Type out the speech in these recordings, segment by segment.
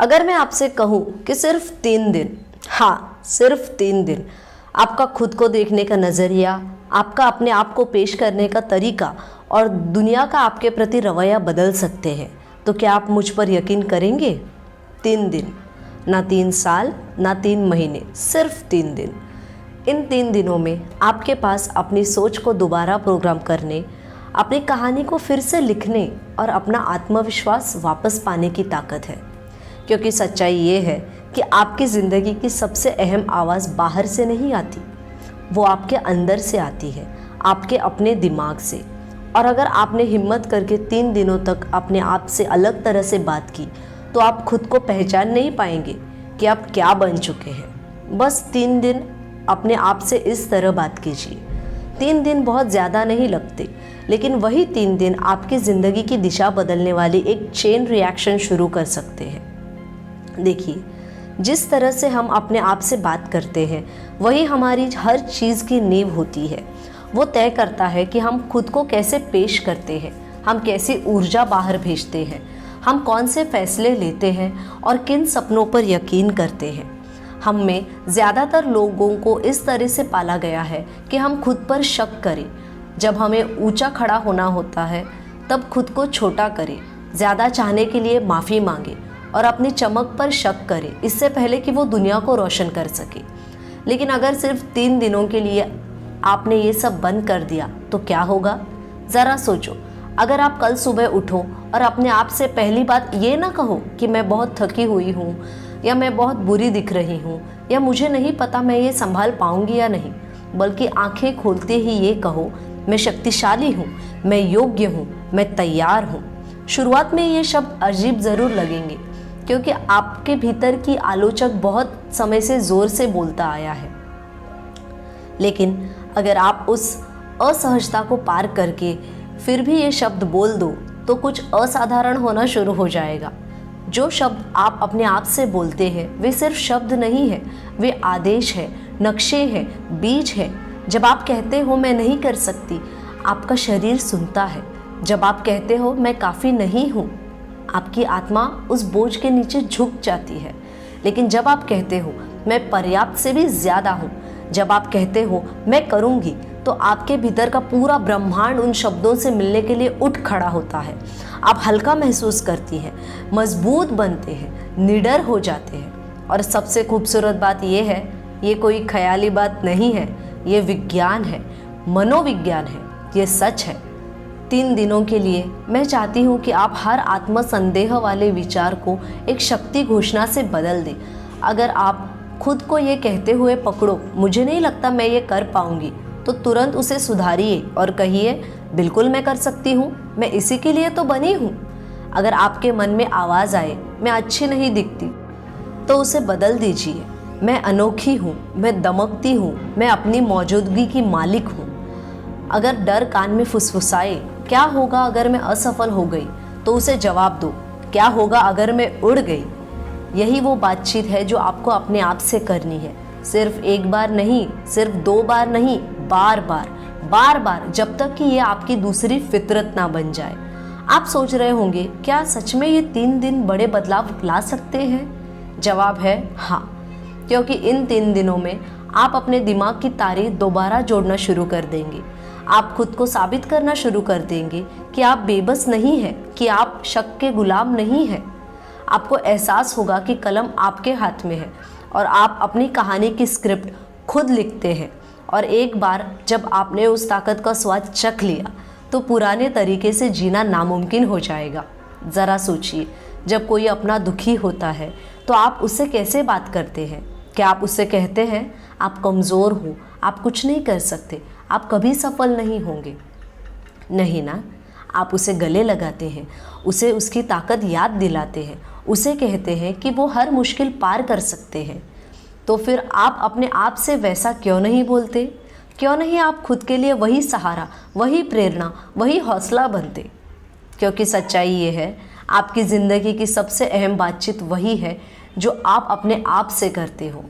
अगर मैं आपसे कहूँ कि सिर्फ 3 दिन, हाँ सिर्फ 3 दिन, आपका खुद को देखने का नज़रिया, आपका अपने आप को पेश करने का तरीका और दुनिया का आपके प्रति रवैया बदल सकते हैं, तो क्या आप मुझ पर यकीन करेंगे? 3 दिन, ना 3 साल, ना 3 महीने, सिर्फ 3 दिन। इन 3 दिनों में आपके पास अपनी सोच को दोबारा प्रोग्राम करने, अपनी कहानी को फिर से लिखने और अपना आत्मविश्वास वापस पाने की ताकत है। क्योंकि सच्चाई ये है कि आपकी ज़िंदगी की सबसे अहम आवाज़ बाहर से नहीं आती, वो आपके अंदर से आती है, आपके अपने दिमाग से। और अगर आपने हिम्मत करके 3 दिनों तक अपने आप से अलग तरह से बात की, तो आप खुद को पहचान नहीं पाएंगे कि आप क्या बन चुके हैं। बस 3 दिन अपने आप से इस तरह बात कीजिए। 3 दिन बहुत ज़्यादा नहीं लगते, लेकिन वही 3 दिन आपकी ज़िंदगी की दिशा बदलने वाली एक चेन रिएक्शन शुरू कर सकते हैं। देखिए, जिस तरह से हम अपने आप से बात करते हैं, वही हमारी हर चीज़ की नींव होती है। वो तय करता है कि हम खुद को कैसे पेश करते हैं, हम कैसी ऊर्जा बाहर भेजते हैं, हम कौन से फैसले लेते हैं और किन सपनों पर यकीन करते हैं। हम में ज़्यादातर लोगों को इस तरह से पाला गया है कि हम खुद पर शक करें। जब हमें ऊंचा खड़ा होना होता है, तब खुद को छोटा करें, ज़्यादा चाहने के लिए माफ़ी मांगे और अपनी चमक पर शक करें, इससे पहले कि वो दुनिया को रोशन कर सके। लेकिन अगर सिर्फ 3 दिनों के लिए आपने ये सब बंद कर दिया, तो क्या होगा? ज़रा सोचो। अगर आप कल सुबह उठो और अपने आप से पहली बात ये ना कहो कि मैं बहुत थकी हुई हूँ, या मैं बहुत बुरी दिख रही हूँ, या मुझे नहीं पता मैं ये संभाल पाऊँगी या नहीं, बल्कि आंखें खोलते ही ये कहो, मैं शक्तिशाली हूँ, मैं योग्य हूँ, मैं तैयार हूँ। शुरुआत में ये शब्द अजीब ज़रूर लगेंगे, क्योंकि आपके भीतर की आलोचक बहुत समय से ज़ोर से बोलता आया है। लेकिन अगर आप उस असहजता को पार करके फिर भी ये शब्द बोल दो, तो कुछ असाधारण होना शुरू हो जाएगा। जो शब्द आप अपने आप से बोलते हैं, वे सिर्फ शब्द नहीं है, वे आदेश है, नक्शे हैं, बीज है। जब आप कहते हो मैं नहीं कर सकती, आपका शरीर सुनता है। जब आप कहते हो मैं काफ़ी नहीं हूँ, आपकी आत्मा उस बोझ के नीचे झुक जाती है। लेकिन जब आप कहते हो मैं पर्याप्त से भी ज़्यादा हूँ, जब आप कहते हो मैं करूँगी, तो आपके भीतर का पूरा ब्रह्मांड उन शब्दों से मिलने के लिए उठ खड़ा होता है। आप हल्का महसूस करती हैं, मजबूत बनते हैं, निडर हो जाते हैं। और सबसे खूबसूरत बात यह है, ये कोई ख्याली बात नहीं है, ये विज्ञान है, मनोविज्ञान है, ये सच है। 3 दिनों के लिए मैं चाहती हूँ कि आप हर आत्मसंदेह वाले विचार को एक शक्ति घोषणा से बदल दें। अगर आप खुद को ये कहते हुए पकड़ो, मुझे नहीं लगता मैं ये कर पाऊँगी, तो तुरंत उसे सुधारिए और कहिए, बिल्कुल मैं कर सकती हूँ, मैं इसी के लिए तो बनी हूँ। अगर आपके मन में आवाज़ आए, मैं अच्छी नहीं दिखती, तो उसे बदल दीजिए, मैं अनोखी हूँ, मैं दमकती हूँ, मैं अपनी मौजूदगी की मालिक हूँ। अगर डर कान में फुसफुसाए, क्या होगा अगर मैं असफल हो गई, तो उसे जवाब दो, क्या होगा अगर मैं उड़ गई। यही वो बातचीत है जो आपको अपने आप से करनी है। सिर्फ एक बार नहीं, सिर्फ 2 बार नहीं, बार बार, जब तक कि ये आपकी दूसरी फितरत ना बन जाए। आप सोच रहे होंगे, क्या सच में ये 3 दिन बड़े बदलाव ला सकते हैं? जवाब है हाँ, क्योंकि इन 3 दिनों में आप अपने दिमाग की तारें दोबारा जोड़ना शुरू कर देंगे। आप खुद को साबित करना शुरू कर देंगे कि आप बेबस नहीं हैं, कि आप शक के गुलाम नहीं हैं। आपको एहसास होगा कि कलम आपके हाथ में है और आप अपनी कहानी की स्क्रिप्ट खुद लिखते हैं। और एक बार जब आपने उस ताकत का स्वाद चख लिया, तो पुराने तरीके से जीना नामुमकिन हो जाएगा। ज़रा सोचिए, जब कोई अपना दुखी होता है, तो आप उससे कैसे बात करते हैं? क्या आप उससे कहते हैं आप कमज़ोर हो, आप कुछ नहीं कर सकते, आप कभी सफल नहीं होंगे? नहीं ना, आप उसे गले लगाते हैं, उसे उसकी ताकत याद दिलाते हैं, उसे कहते हैं कि वो हर मुश्किल पार कर सकते हैं। तो फिर आप अपने आप से वैसा क्यों नहीं बोलते? क्यों नहीं आप खुद के लिए वही सहारा, वही प्रेरणा, वही हौसला बनते? क्योंकि सच्चाई ये है, आपकी ज़िंदगी की सबसे अहम बातचीत वही है जो आप अपने आप से करते हो।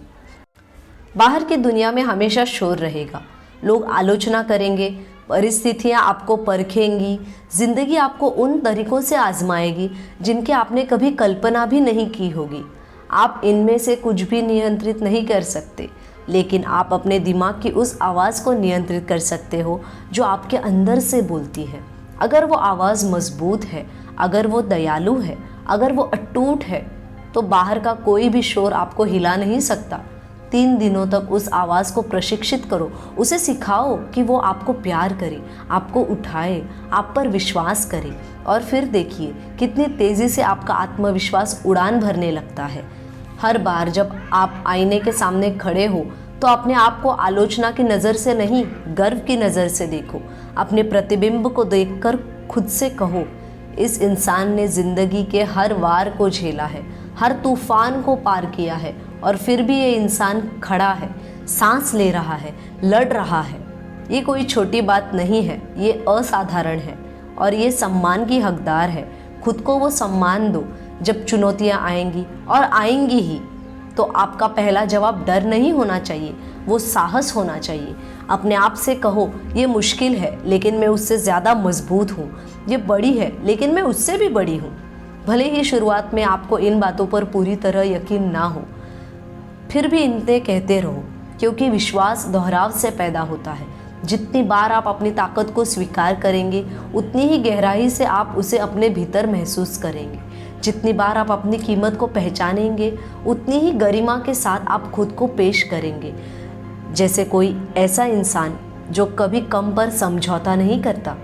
बाहर की दुनिया में हमेशा शोर रहेगा, लोग आलोचना करेंगे, परिस्थितियाँ आपको परखेंगी, ज़िंदगी आपको उन तरीक़ों से आजमाएगी जिनके आपने कभी कल्पना भी नहीं की होगी। आप इनमें से कुछ भी नियंत्रित नहीं कर सकते, लेकिन आप अपने दिमाग की उस आवाज़ को नियंत्रित कर सकते हो जो आपके अंदर से बोलती है। अगर वो आवाज़ मजबूत है, अगर वो दयालु है, अगर वो अटूट है, तो बाहर का कोई भी शोर आपको हिला नहीं सकता। 3 दिनों तक उस आवाज़ को प्रशिक्षित करो, उसे सिखाओ कि वो आपको प्यार करे, आपको उठाए, आप पर विश्वास करे, और फिर देखिए कितनी तेज़ी से आपका आत्मविश्वास उड़ान भरने लगता है। हर बार जब आप आईने के सामने खड़े हो तो अपने आप को आलोचना की नज़र से नहीं, गर्व की नज़र से देखो। अपने प्रतिबिंब को देखकर खुद से कहो, इस इंसान ने ज़िंदगी के हर वार को झेला है, हर तूफान को पार किया है, और फिर भी ये इंसान खड़ा है, सांस ले रहा है, लड़ रहा है। ये कोई छोटी बात नहीं है, ये असाधारण है और ये सम्मान की हकदार है। खुद को वो सम्मान दो। जब चुनौतियाँ आएंगी, और आएंगी ही, तो आपका पहला जवाब डर नहीं होना चाहिए, वो साहस होना चाहिए। अपने आप से कहो, ये मुश्किल है लेकिन मैं उससे ज़्यादा मजबूत हूँ, ये बड़ी है लेकिन मैं उससे भी बड़ी हूँ। भले ही शुरुआत में आपको इन बातों पर पूरी तरह यकीन ना हो, फिर भी इन्हें कहते रहो, क्योंकि विश्वास दोहराव से पैदा होता है। जितनी बार आप अपनी ताकत को स्वीकार करेंगे, उतनी ही गहराई से आप उसे अपने भीतर महसूस करेंगे। जितनी बार आप अपनी कीमत को पहचानेंगे, उतनी ही गरिमा के साथ आप खुद को पेश करेंगे, जैसे कोई ऐसा इंसान जो कभी कम पर समझौता नहीं करता।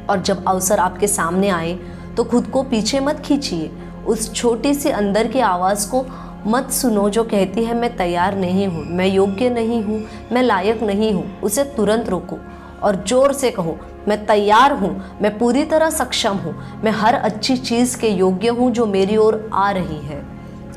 और जब अवसर आपके सामने आए तो खुद को पीछे मत खींचिए। उस छोटी सी अंदर की आवाज़ को मत सुनो जो कहती है मैं तैयार नहीं हूँ, मैं योग्य नहीं हूँ, मैं लायक नहीं हूँ। उसे तुरंत रोको और ज़ोर से कहो, मैं तैयार हूँ, मैं पूरी तरह सक्षम हूँ, मैं हर अच्छी चीज़ के योग्य हूँ जो मेरी ओर आ रही है।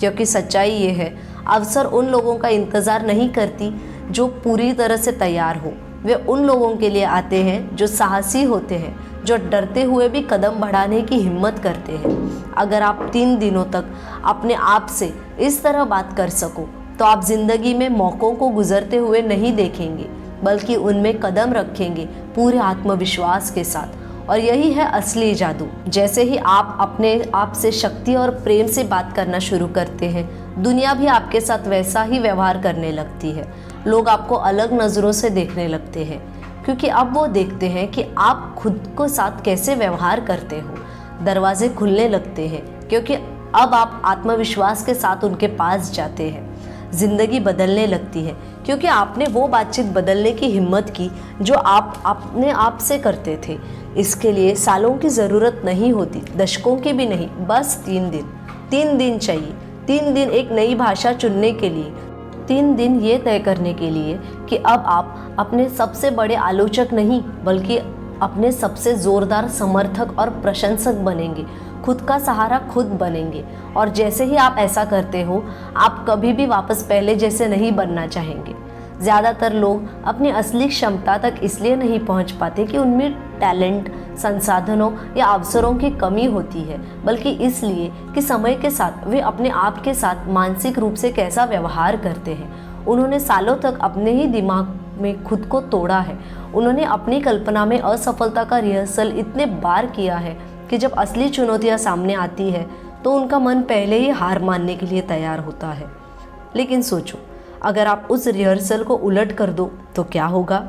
क्योंकि सच्चाई ये है, अवसर उन लोगों का इंतज़ार नहीं करती जो पूरी तरह से तैयार हो। वे उन लोगों के लिए आते हैं जो साहसी होते हैं, जो डरते हुए भी कदम बढ़ाने की हिम्मत करते हैं। अगर आप 3 दिनों तक अपने आप से इस तरह बात कर सको, तो आप ज़िंदगी में मौक़ों को गुजरते हुए नहीं देखेंगे, बल्कि उनमें कदम रखेंगे पूरे आत्मविश्वास के साथ। और यही है असली जादू। जैसे ही आप अपने आप से शक्ति और प्रेम से बात करना शुरू करते हैं, दुनिया भी आपके साथ वैसा ही व्यवहार करने लगती है। लोग आपको अलग नज़रों से देखने लगते हैं, क्योंकि अब वो देखते हैं कि आप खुद को साथ कैसे व्यवहार करते हो। दरवाजे खुलने लगते हैं, क्योंकि अब आप आत्मविश्वास के साथ उनके पास जाते हैं। ज़िंदगी बदलने लगती है, क्योंकि आपने वो बातचीत बदलने की हिम्मत की जो आप अपने आप से करते थे। इसके लिए सालों की ज़रूरत नहीं होती, दशकों की भी नहीं, बस 3 दिन चाहिए। 3 दिन एक नई भाषा चुनने के लिए, 3 दिन ये तय करने के लिए कि अब आप अपने सबसे बड़े आलोचक नहीं, बल्कि अपने सबसे ज़ोरदार समर्थक और प्रशंसक बनेंगे। खुद का सहारा खुद बनेंगे। और जैसे ही आप ऐसा करते हो, आप कभी भी वापस पहले जैसे नहीं बनना चाहेंगे। ज़्यादातर लोग अपनी असली क्षमता तक इसलिए नहीं पहुंच पाते कि उनमें टैलेंट, संसाधनों या अवसरों की कमी होती है, बल्कि इसलिए कि समय के साथ वे अपने आप के साथ मानसिक रूप से कैसा व्यवहार करते हैं। उन्होंने सालों तक अपने ही दिमाग में खुद को तोड़ा है। उन्होंने अपनी कल्पना में असफलता का रिहर्सल इतने बार किया है कि जब असली चुनौतियां सामने आती है तो उनका मन पहले ही हार मानने के लिए तैयार होता है। लेकिन सोचो, अगर आप उस रिहर्सल को उलट कर दो तो क्या होगा?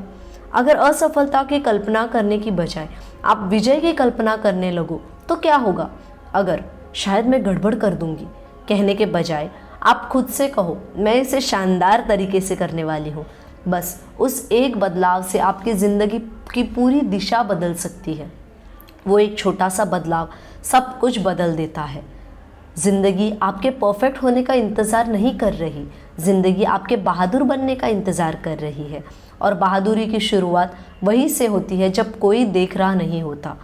अगर असफलता की कल्पना करने की बजाय आप विजय की कल्पना करने लगो तो क्या होगा? अगर शायद मैं गड़बड़ कर दूंगी कहने के बजाय आप खुद से कहो, मैं इसे शानदार तरीके से करने वाली हूँ। बस उस एक बदलाव से आपकी ज़िंदगी की पूरी दिशा बदल सकती है। वो एक छोटा सा बदलाव सब कुछ बदल देता है। ज़िंदगी आपके परफेक्ट होने का इंतज़ार नहीं कर रही, ज़िंदगी आपके बहादुर बनने का इंतज़ार कर रही है। और बहादुरी की शुरुआत वहीं से होती है जब कोई देख रहा नहीं होता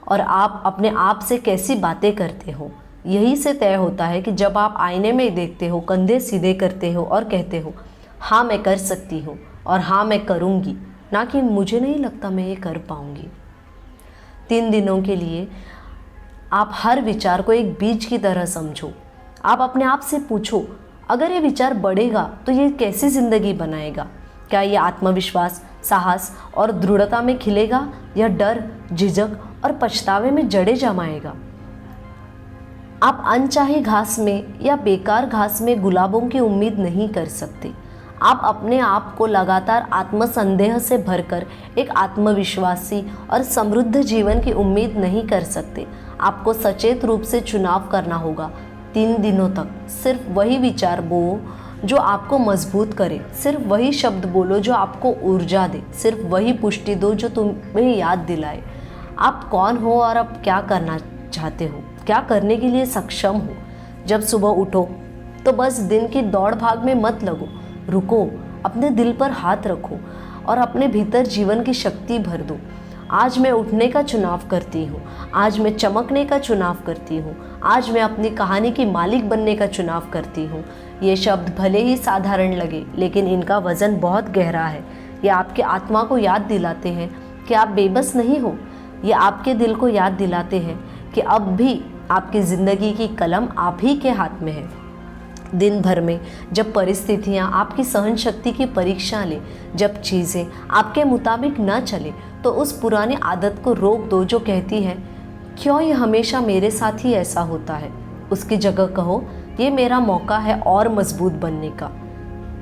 और आप अपने आप से कैसी बातें करते हो। यही से तय होता है कि जब आप आईने में देखते हो, कंधे सीधे करते हो और कहते हो, हाँ मैं कर सकती हूँ और हाँ मैं करूँगी, ना कि मुझे नहीं लगता मैं ये कर पाऊँगी। 3 दिनों के लिए आप हर विचार को एक बीज की तरह समझो। आप अपने आप से पूछो, अगर ये विचार बढ़ेगा तो ये कैसी ज़िंदगी बनाएगा? क्या ये आत्मविश्वास, साहस और दृढ़ता में खिलेगा या डर, झिझक और पछतावे में जड़ें जमाएगा? आप अनचाही घास में या बेकार घास में गुलाबों की उम्मीद नहीं कर सकते। आप अपने आप को लगातार आत्मसंदेह से भरकर एक आत्मविश्वासी और समृद्ध जीवन की उम्मीद नहीं कर सकते। आपको सचेत रूप से चुनाव करना होगा। 3 दिनों तक सिर्फ वही विचार बोओ जो आपको मजबूत करे, सिर्फ वही शब्द बोलो जो आपको ऊर्जा दे, सिर्फ वही पुष्टि दो जो तुम्हें याद दिलाए आप कौन हो और अब क्या करना चाहते हो, क्या करने के लिए सक्षम हो। जब सुबह उठो तो बस दिन की दौड़ भाग में मत लगो, रुको, अपने दिल पर हाथ रखो और अपने भीतर जीवन की शक्ति भर दो। आज मैं उठने का चुनाव करती हूँ, आज मैं चमकने का चुनाव करती हूँ, आज मैं अपनी कहानी की मालिक बनने का चुनाव करती हूँ। ये शब्द भले ही साधारण लगे, लेकिन इनका वजन बहुत गहरा है। ये आपके आत्मा को याद दिलाते हैं कि आप बेबस नहीं हो। ये आपके दिल को याद दिलाते हैं कि अब भी आपकी ज़िंदगी की कलम आप ही के हाथ में है। दिन भर में जब परिस्थितियाँ आपकी सहन शक्ति की परीक्षा लें, जब चीज़ें आपके मुताबिक न चले, तो उस पुरानी आदत को रोक दो जो कहती है क्यों ये हमेशा मेरे साथ ही ऐसा होता है। उसकी जगह कहो ये मेरा मौका है और मजबूत बनने का,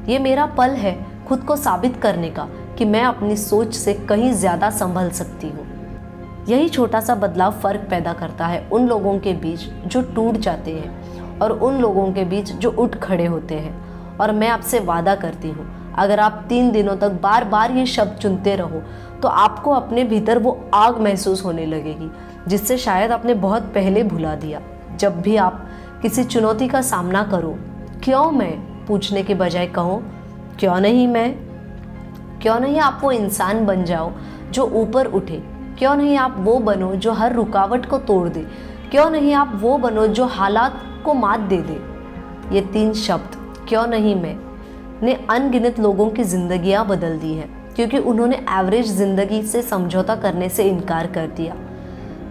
ये मेरा पल है खुद को साबित करने का कि मैं अपनी सोच से कहीं ज़्यादा संभल सकती हूँ। यही छोटा सा बदलाव फ़र्क पैदा करता है उन लोगों के बीच जो टूट जाते हैं और उन लोगों के बीच जो उठ खड़े होते हैं। और मैं आपसे वादा करती हूँ, अगर आप 3 दिनों तक बार बार ये शब्द चुनते रहो तो आपको अपने भीतर वो आग महसूस होने लगेगी जिससे शायद आपने बहुत पहले भुला दिया। जब भी आप किसी चुनौती का सामना करो, क्यों मैं पूछने के बजाय कहो क्यों नहीं मैं। क्यों नहीं आप वो इंसान बन जाओ जो ऊपर उठे, क्यों नहीं आप वो बनो जो हर रुकावट को तोड़ दे, क्यों नहीं आप वो बनो जो हालात को मात दे दे। ये 3 शब्द क्यों नहीं मैं ने अनगिनत लोगों की जिंदगियां बदल दी हैं, क्योंकि उन्होंने एवरेज ज़िंदगी से समझौता करने से इनकार कर दिया।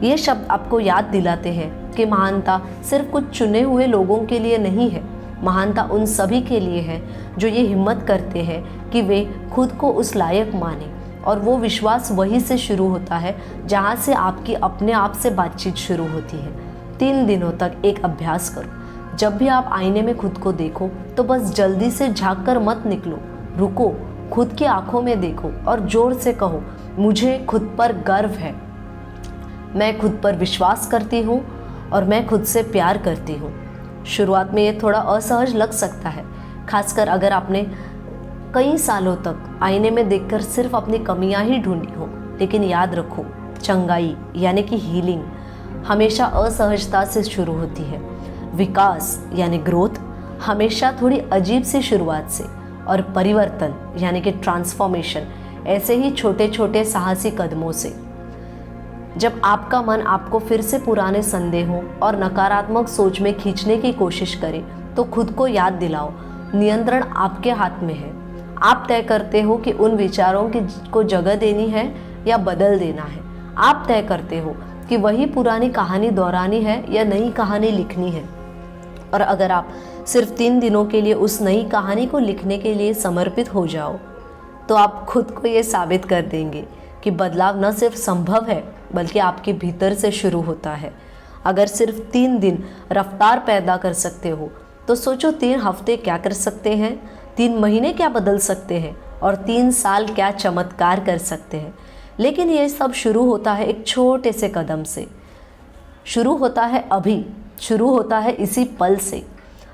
ये शब्द आपको याद दिलाते हैं कि महानता सिर्फ कुछ चुने हुए लोगों के लिए नहीं है, महानता उन सभी के लिए है जो ये हिम्मत करते हैं कि वे खुद को उस लायक माने। और वो विश्वास वहीं से शुरू होता है जहाँ से आपकी अपने आप से बातचीत शुरू होती है। 3 दिनों तक एक अभ्यास करो। जब भी आप आईने में खुद को देखो तो बस जल्दी से झाँक कर मत निकलो, रुको, खुद की आंखों में देखो और जोर से कहो मुझे खुद पर गर्व है, मैं खुद पर विश्वास करती हूँ और मैं खुद से प्यार करती हूँ। शुरुआत में ये थोड़ा असहज लग सकता है, खासकर अगर आपने कई सालों तक आईने में देखकर सिर्फ अपनी कमियां ही ढूंढी हो। लेकिन याद रखो, चंगाई यानी कि हीलिंग हमेशा असहजता से शुरू होती है। विकास यानी ग्रोथ हमेशा थोड़ी अजीब सी शुरुआत से, और परिवर्तन यानी कि ट्रांसफॉर्मेशन ऐसे ही छोटे छोटे साहसी कदमों से। जब आपका मन आपको फिर से पुराने संदेहों और नकारात्मक सोच में खींचने की कोशिश करे तो खुद को याद दिलाओ, नियंत्रण आपके हाथ में है। आप तय करते हो कि उन विचारों को जगह देनी है या बदल देना है। आप तय करते हो कि वही पुरानी कहानी दोहरानी है या नई कहानी लिखनी है। और अगर आप सिर्फ 3 दिनों के लिए उस नई कहानी को लिखने के लिए समर्पित हो जाओ तो आप खुद को ये साबित कर देंगे कि बदलाव न सिर्फ संभव है बल्कि आपके भीतर से शुरू होता है। अगर सिर्फ 3 दिन रफ्तार पैदा कर सकते हो तो सोचो 3 हफ्ते क्या कर सकते हैं, 3 महीने क्या बदल सकते हैं और 3 साल क्या चमत्कार कर सकते हैं। लेकिन ये सब शुरू होता है एक छोटे से कदम से, शुरू होता है अभी, शुरू होता है इसी पल से।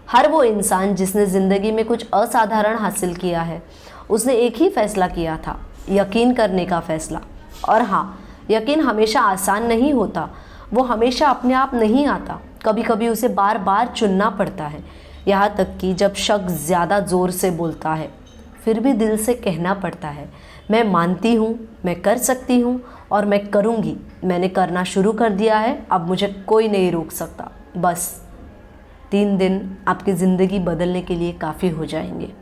हर वो इंसान जिसने ज़िंदगी में कुछ असाधारण हासिल किया है उसने एक ही फैसला किया था, यकीन करने का फैसला। और हाँ, यकीन हमेशा आसान नहीं होता, वो हमेशा अपने आप नहीं आता, कभी कभी उसे बार बार चुनना पड़ता है। यहाँ तक कि जब शक ज़्यादा ज़ोर से बोलता है फिर भी दिल से कहना पड़ता है मैं मानती हूँ, मैं कर सकती हूँ और मैं करूँगी। मैंने करना शुरू कर दिया है, अब मुझे कोई नहीं रोक सकता। बस 3 दिन आपकी ज़िंदगी बदलने के लिए काफ़ी हो जाएंगे।